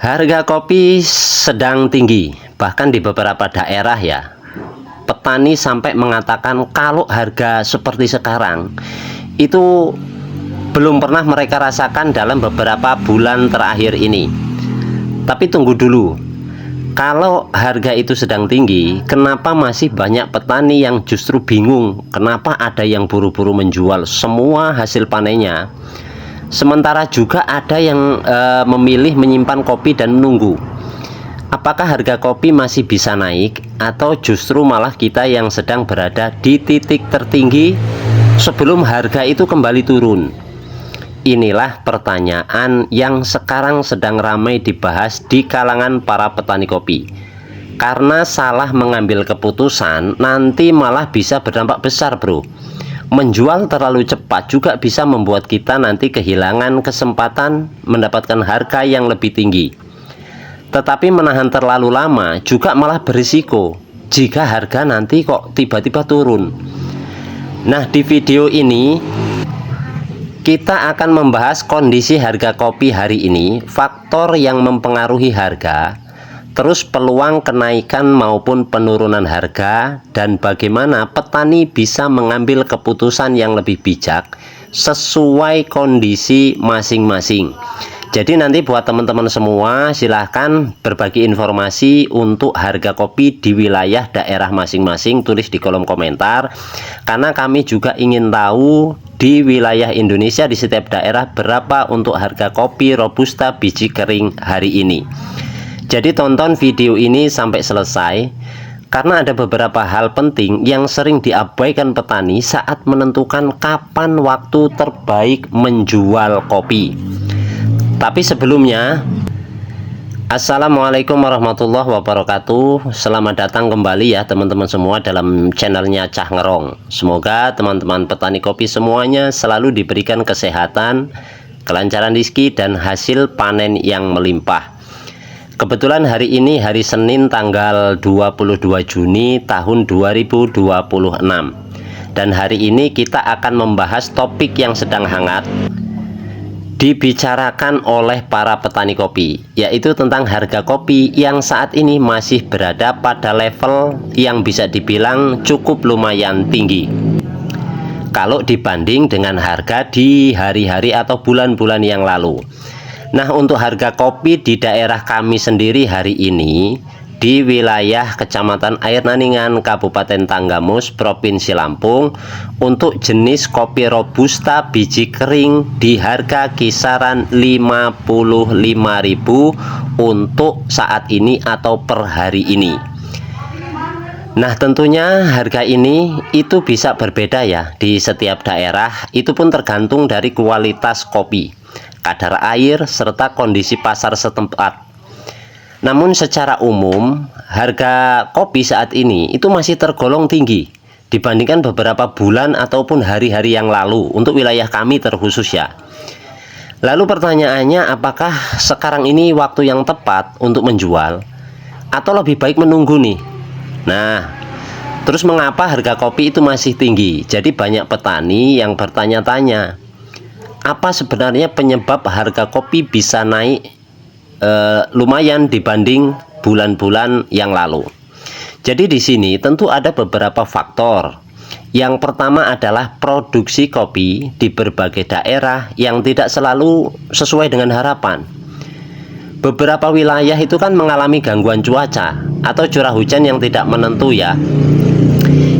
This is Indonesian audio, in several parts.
Harga kopi sedang tinggi, bahkan di beberapa daerah ya. Petani sampai mengatakan kalau harga seperti sekarang itu belum pernah mereka rasakan dalam beberapa bulan terakhir ini. Tapi tunggu dulu, kalau harga itu sedang tinggi, kenapa masih banyak petani yang justru bingung? Kenapa ada yang buru-buru menjual semua hasil panennya? Sementara juga ada yang memilih menyimpan kopi dan menunggu. Apakah harga kopi masih bisa naik atau justru malah kita yang sedang berada di titik tertinggi sebelum harga itu kembali turun? Inilah pertanyaan yang sekarang sedang ramai dibahas di kalangan para petani kopi. Karena salah mengambil keputusan nanti malah bisa berdampak besar, bro. Menjual terlalu cepat juga bisa membuat kita nanti kehilangan kesempatan mendapatkan harga yang lebih tinggi. Tetapi menahan terlalu lama juga malah berisiko jika harga nanti kok tiba-tiba turun. Nah, di video ini kita akan membahas kondisi harga kopi hari ini, faktor yang mempengaruhi harga, terus peluang kenaikan maupun penurunan harga, dan bagaimana petani bisa mengambil keputusan yang lebih bijak sesuai kondisi masing-masing. Jadi nanti buat teman-teman semua silahkan berbagi informasi untuk harga kopi di wilayah daerah masing-masing, tulis di kolom komentar, karena kami juga ingin tahu di wilayah Indonesia di setiap daerah berapa untuk harga kopi Robusta biji kering hari ini. Jadi tonton video ini sampai selesai karena ada beberapa hal penting yang sering diabaikan petani saat menentukan kapan waktu terbaik menjual kopi. Tapi sebelumnya, Assalamualaikum warahmatullahi wabarakatuh. Selamat datang kembali ya teman-teman semua dalam channelnya Cah Ngerong. Semoga teman-teman petani kopi semuanya selalu diberikan kesehatan, kelancaran rezeki dan hasil panen yang melimpah. Kebetulan hari ini hari Senin tanggal 22 Juni tahun 2026. Dan hari ini kita akan membahas topik yang sedang hangat dibicarakan oleh para petani kopi, yaitu tentang harga kopi yang saat ini masih berada pada level yang bisa dibilang cukup lumayan tinggi kalau dibanding dengan harga di hari-hari atau bulan-bulan yang lalu. Nah, untuk harga kopi di daerah kami sendiri hari ini di wilayah Kecamatan Air Naningan, Kabupaten Tanggamus, Provinsi Lampung, untuk jenis kopi Robusta biji kering di harga kisaran 55.000 untuk saat ini atau per hari ini. Nah, tentunya harga ini itu bisa berbeda ya di setiap daerah, itu pun tergantung dari kualitas kopi, kadar air, serta kondisi pasar setempat. Namun secara umum harga kopi saat ini itu masih tergolong tinggi dibandingkan beberapa bulan ataupun hari-hari yang lalu untuk wilayah kami terkhusus ya. Lalu pertanyaannya, apakah sekarang ini waktu yang tepat untuk menjual atau lebih baik menunggu nih? Nah, terus mengapa harga kopi itu masih tinggi? Jadi banyak petani yang bertanya-tanya, apa sebenarnya penyebab harga kopi bisa naik lumayan dibanding bulan-bulan yang lalu. Jadi di sini tentu ada beberapa faktor. Yang pertama adalah produksi kopi di berbagai daerah yang tidak selalu sesuai dengan harapan. Beberapa wilayah itu kan mengalami gangguan cuaca atau curah hujan yang tidak menentu ya,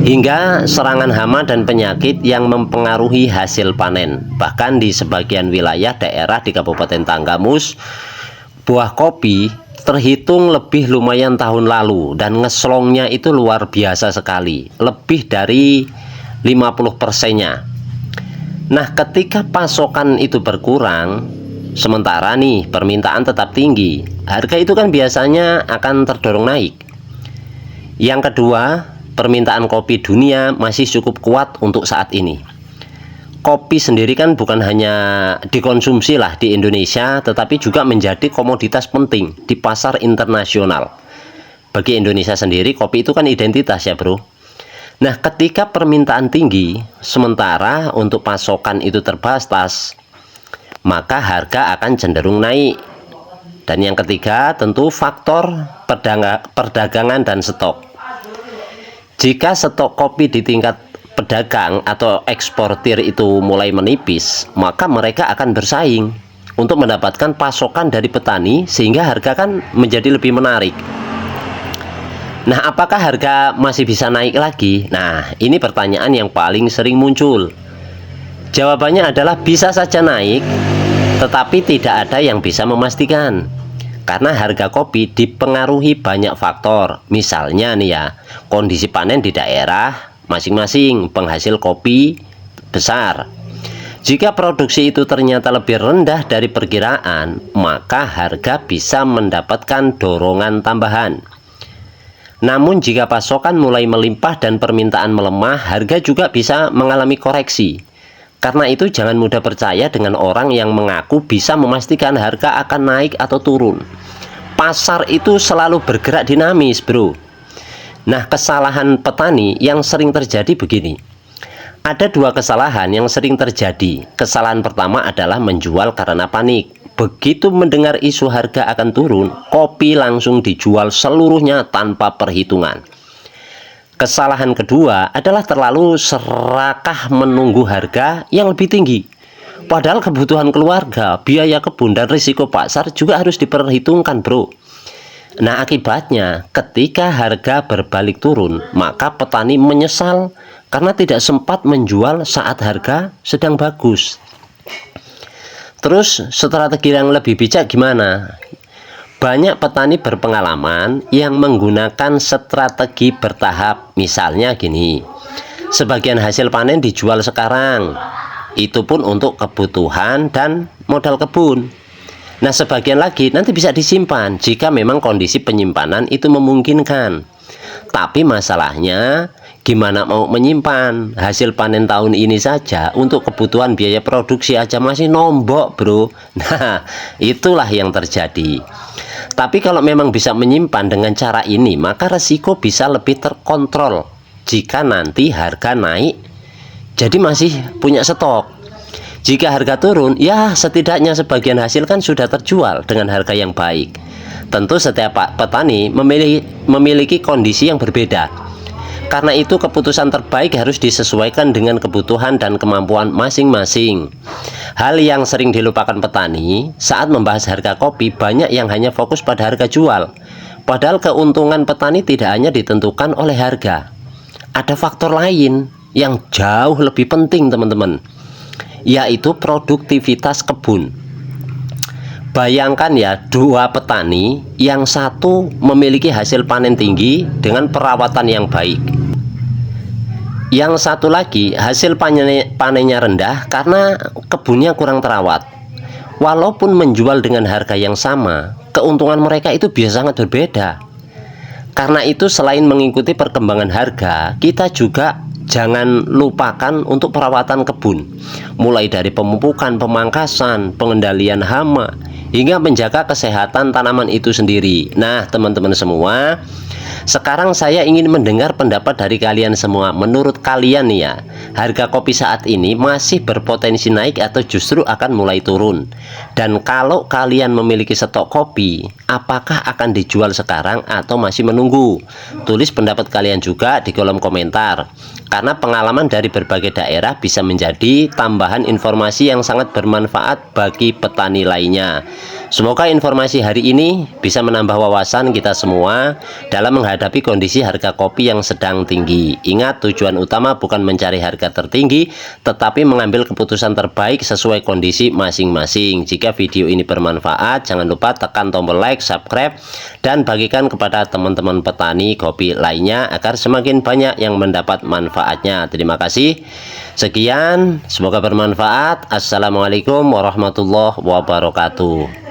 hingga serangan hama dan penyakit yang mempengaruhi hasil panen. Bahkan di sebagian wilayah daerah di Kabupaten Tanggamus, buah kopi terhitung lebih lumayan tahun lalu dan ngeslongnya itu luar biasa sekali, lebih dari 50%-nya. Nah, ketika pasokan itu berkurang, sementara nih permintaan tetap tinggi, harga itu kan biasanya akan terdorong naik. Yang kedua, permintaan kopi dunia masih cukup kuat untuk saat ini. Kopi sendiri kan bukan hanya dikonsumsi lah di Indonesia, tetapi juga menjadi komoditas penting di pasar internasional. Bagi Indonesia sendiri, kopi itu kan identitas ya bro. Nah, ketika permintaan tinggi, sementara untuk pasokan itu terbatas, maka harga akan cenderung naik. Dan yang ketiga tentu faktor perdagangan dan stok. Jika stok kopi di tingkat pedagang atau eksportir itu mulai menipis, maka mereka akan bersaing untuk mendapatkan pasokan dari petani sehingga harga kan menjadi lebih menarik. Nah, apakah harga masih bisa naik lagi? Nah, ini pertanyaan yang paling sering muncul. Jawabannya adalah bisa saja naik, tetapi tidak ada yang bisa memastikan. Karena harga kopi dipengaruhi banyak faktor. Misalnya nih ya, kondisi panen di daerah masing-masing penghasil kopi besar. Jika produksi itu ternyata lebih rendah dari perkiraan, maka harga bisa mendapatkan dorongan tambahan. Namun jika pasokan mulai melimpah dan permintaan melemah, harga juga bisa mengalami koreksi. Karena itu jangan mudah percaya dengan orang yang mengaku bisa memastikan harga akan naik atau turun. Pasar itu selalu bergerak dinamis, bro. Nah, kesalahan petani yang sering terjadi begini. Ada dua kesalahan yang sering terjadi. Kesalahan pertama adalah menjual karena panik. Begitu mendengar isu harga akan turun, kopi langsung dijual seluruhnya tanpa perhitungan. Kesalahan kedua adalah terlalu serakah menunggu harga yang lebih tinggi. Padahal kebutuhan keluarga, biaya kebun, dan risiko pasar juga harus diperhitungkan, bro. Nah, akibatnya ketika harga berbalik turun, maka petani menyesal karena tidak sempat menjual saat harga sedang bagus. Terus strategi yang lebih bijak gimana? Banyak petani berpengalaman yang menggunakan strategi bertahap. Misalnya gini, sebagian hasil panen dijual sekarang, itu pun untuk kebutuhan dan modal kebun. Nah, sebagian lagi nanti bisa disimpan jika memang kondisi penyimpanan itu memungkinkan. Tapi masalahnya, gimana mau menyimpan? Hasil panen tahun ini saja untuk kebutuhan biaya produksi aja masih nombok, bro. Nah, itulah yang terjadi. Tapi kalau memang bisa menyimpan dengan cara ini, maka resiko bisa lebih terkontrol. Jika nanti harga naik, jadi masih punya stok. Jika harga turun, ya setidaknya sebagian hasil kan sudah terjual dengan harga yang baik. Tentu setiap petani memiliki kondisi yang berbeda. Karena itu keputusan terbaik harus disesuaikan dengan kebutuhan dan kemampuan masing-masing. Hal yang sering dilupakan petani saat membahas harga kopi, banyak yang hanya fokus pada harga jual. Padahal keuntungan petani tidak hanya ditentukan oleh harga. Ada faktor lain yang jauh lebih penting, teman-teman, yaitu produktivitas kebun. Bayangkan ya, dua petani, yang satu memiliki hasil panen tinggi dengan perawatan yang baik. Yang satu lagi hasil panennya rendah karena kebunnya kurang terawat. Walaupun menjual dengan harga yang sama, keuntungan mereka itu bisa sangat berbeda. Karena itu selain mengikuti perkembangan harga, kita juga jangan lupakan untuk perawatan kebun. Mulai dari pemupukan, pemangkasan, pengendalian hama, hingga menjaga kesehatan tanaman itu sendiri. Nah, teman-teman semua, sekarang saya ingin mendengar pendapat dari kalian semua. Menurut kalian nih ya, harga kopi saat ini masih berpotensi naik atau justru akan mulai turun? Dan kalau kalian memiliki stok kopi, apakah akan dijual sekarang atau masih menunggu? Tulis pendapat kalian juga di kolom komentar. Karena pengalaman dari berbagai daerah bisa menjadi tambahan informasi yang sangat bermanfaat bagi petani lainnya. Semoga informasi hari ini bisa menambah wawasan kita semua dalam menghadapi kondisi harga kopi yang sedang tinggi. Ingat, tujuan utama bukan mencari harga tertinggi, tetapi mengambil keputusan terbaik sesuai kondisi masing-masing. Jika video ini bermanfaat, jangan lupa tekan tombol like, subscribe, dan bagikan kepada teman-teman petani kopi lainnya agar semakin banyak yang mendapat manfaatnya. Terima kasih. Sekian, semoga bermanfaat. Assalamualaikum warahmatullahi wabarakatuh.